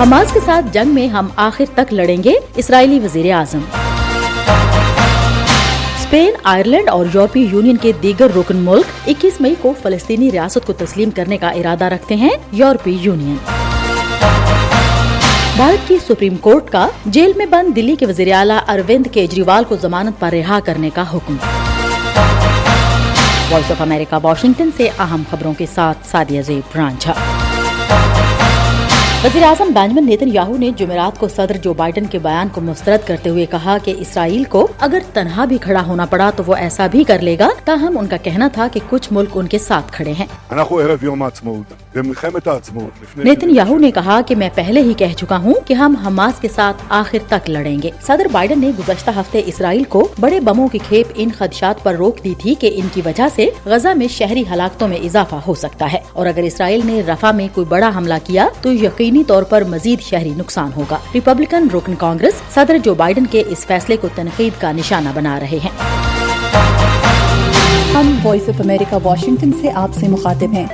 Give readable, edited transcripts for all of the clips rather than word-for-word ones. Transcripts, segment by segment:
Hamas کے ساتھ جنگ میں ہم آخر تک لڑیں گے، اسرائیلی وزیر اعظم۔ اسپین، آئرلینڈ اور یورپی یونین کے دیگر رکن ملک 21 مئی کو فلسطینی ریاست کو تسلیم کرنے کا ارادہ رکھتے ہیں، یورپی یونین۔ بھارت کی سپریم کورٹ کا جیل میں بند دلی کے وزیر اعلیٰ اروند کیجریوال کو ضمانت پر رہا کرنے کا حکم۔ وائس آف امریکہ واشنگٹن سے اہم خبروں کے ساتھ سعدیہ زیب رانجھا۔ وزیر اعظم بنجمن نیتن یاہو نے جمعرات کو صدر جو بائیڈن کے بیان کو مسترد کرتے ہوئے کہا کہ اسرائیل کو اگر تنہا بھی کھڑا ہونا پڑا تو وہ ایسا بھی کر لے گا، تاہم ان کا کہنا تھا کہ کچھ ملک ان کے ساتھ کھڑے ہیں۔ نیتن یاہو نے کہا کہ میں پہلے ہی کہہ چکا ہوں کہ ہم حماس کے ساتھ آخر تک لڑیں گے۔ صدر بائیڈن نے گزشتہ ہفتے اسرائیل کو بڑے بموں کی کھیپ ان خدشات پر روک دی تھی کہ ان کی وجہ سے غزہ میں شہری ہلاکتوں میں اضافہ ہو سکتا ہے، اور اگر اسرائیل نے رفح میں کوئی بڑا حملہ کیا تو یقینی طور پر مزید شہری نقصان ہوگا۔ ریپبلکن رکن کانگریس صدر جو بائیڈن کے اس فیصلے کو تنقید کا نشانہ بنا رہے ہیں۔ ہم وائس آف امریکہ واشنگٹن سے آپ سے مخاطب ہیں۔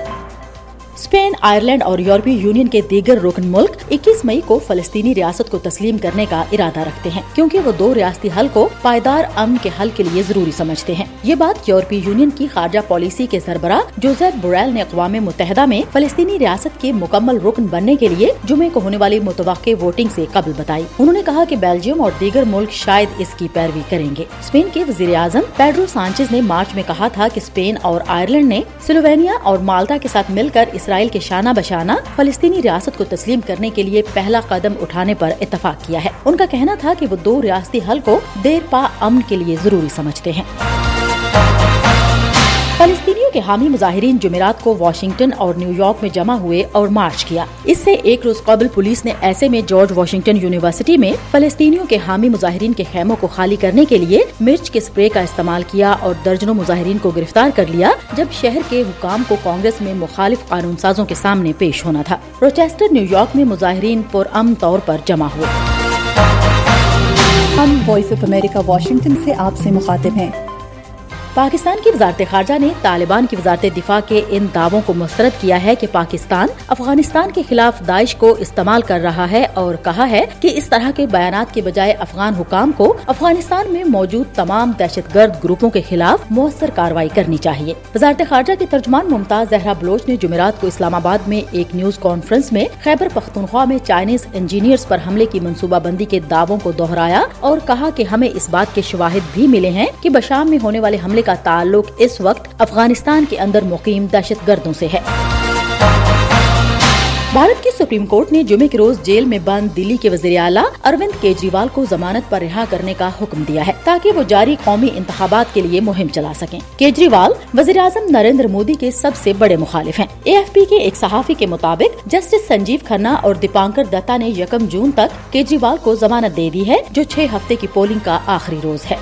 اسپین، آئرلینڈ اور یورپی یونین کے دیگر رکن ملک 21 مئی کو فلسطینی ریاست کو تسلیم کرنے کا ارادہ رکھتے ہیں، کیونکہ وہ دو ریاستی حل کو پائیدار امن کے حل کے لیے ضروری سمجھتے ہیں۔ یہ بات یورپی یونین کی خارجہ پالیسی کے سربراہ جوزیپ بوریل نے اقوام متحدہ میں فلسطینی ریاست کے مکمل رکن بننے کے لیے جمعے کو ہونے والی متوقع ووٹنگ سے قبل بتائی۔ انہوں نے کہا کہ بیلجیم اور دیگر ملک شاید اس کی پیروی کریں گے۔ اسپین کے وزیر اعظم پیڈرو سانچیز نے مارچ میں کہا تھا کہ اسپین اور آئرلینڈ نے سلووینیا اور مالٹا کے ساتھ مل کر اسرائیل کے شانہ بشانہ فلسطینی ریاست کو تسلیم کرنے کے لیے پہلا قدم اٹھانے پر اتفاق کیا ہے۔ ان کا کہنا تھا کہ وہ دو ریاستی حل کو دیر پا امن کے لیے ضروری سمجھتے ہیں۔ فلسطینیوں کے حامی مظاہرین جمعرات کو واشنگٹن اور نیو یارک میں جمع ہوئے اور مارچ کیا۔ اس سے ایک روز قبل پولیس نے ایسے میں جارج واشنگٹن یونیورسٹی میں فلسطینیوں کے حامی مظاہرین کے خیموں کو خالی کرنے کے لیے مرچ کے اسپرے کا استعمال کیا اور درجنوں مظاہرین کو گرفتار کر لیا، جب شہر کے حکام کو کانگریس میں مخالف قانون سازوں کے سامنے پیش ہونا تھا۔ روچیسٹر، نیو یارک میں مظاہرین پرامن طور پر جمع ہوئے۔ ہم وائس آف امریکہ واشنگٹن سے آپ سے مخاطب ہیں۔ پاکستان کی وزارت خارجہ نے طالبان کی وزارت دفاع کے ان دعووں کو مسترد کیا ہے کہ پاکستان افغانستان کے خلاف داعش کو استعمال کر رہا ہے، اور کہا ہے کہ اس طرح کے بیانات کے بجائے افغان حکام کو افغانستان میں موجود تمام دہشت گرد گروپوں کے خلاف مؤثر کارروائی کرنی چاہیے۔ وزارت خارجہ کی ترجمان ممتاز زہرا بلوچ نے جمعرات کو اسلام آباد میں ایک نیوز کانفرنس میں خیبر پختونخوا میں چائنیز انجینئرز پر حملے کی منصوبہ بندی کے دعووں کو دہرایا اور کہا کہ ہمیں اس بات کے شواہد بھی ملے ہیں کہ بشام میں ہونے والے حملے کا تعلق اس وقت افغانستان کے اندر مقیم دہشت گردوں سے ہے۔ بھارت کی سپریم کورٹ نے جمعے کے روز جیل میں بند دلی کے وزیر اعلیٰ اروند کیجریوال کو ضمانت پر رہا کرنے کا حکم دیا ہے، تاکہ وہ جاری قومی انتخابات کے لیے مہم چلا سکیں۔ کیجریوال وزیر اعظم نریندر مودی کے سب سے بڑے مخالف ہیں۔ AFP کے ایک صحافی کے مطابق جسٹس سنجیو کھنہ اور دیپانکر دتا نے 1 جون تک کیجریوال کو ضمانت دے دی ہے، جو 6 ہفتے کی پولنگ کا آخری روز ہے۔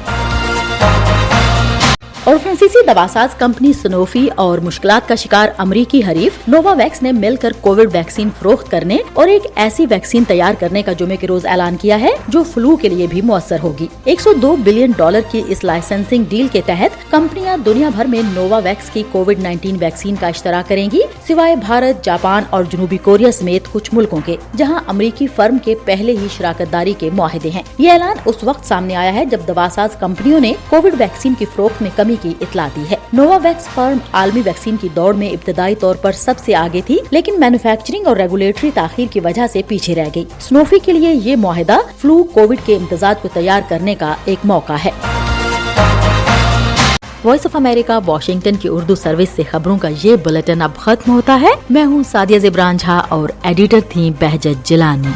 اور فرانسیسی دواساز کمپنی سنوفی اور مشکلات کا شکار امریکی حریف نووا ویکس نے مل کر کووڈ ویکسین فروخت کرنے اور ایک ایسی ویکسین تیار کرنے کا جمعے کے روز اعلان کیا ہے جو فلو کے لیے بھی مؤثر ہوگی۔ $102 بلین کی اس لائسنسنگ ڈیل کے تحت کمپنیاں دنیا بھر میں نووا ویکس کی کووڈ-19 ویکسین کا اشتراک کریں گی، سوائے بھارت، جاپان اور جنوبی کوریا سمیت کچھ ملکوں کے، جہاں امریکی فرم کے پہلے ہی شراکت داری کے معاہدے ہیں۔ یہ اعلان اس وقت سامنے آیا ہے جب دواساز کمپنیوں نے کووڈ ویکسین کی فروخت میں کمی کی اطلاع دی ہے۔ نووا ویکس فرم عالمی ویکسین کی دوڑ میں ابتدائی طور پر سب سے آگے تھی، لیکن مینوفیکچرنگ اور ریگولیٹری تاخیر کی وجہ سے پیچھے رہ گئی۔ سنوفی کے لیے یہ معاہدہ فلو کووڈ کے امتزاج کو تیار کرنے کا ایک موقع ہے۔ وائس آف امریکہ واشنگٹن کی اردو سروس سے خبروں کا یہ بلیٹن اب ختم ہوتا ہے۔ میں ہوں سعدیہ زیب رانجھا اور ایڈیٹر تھیں بہجت جیلانی۔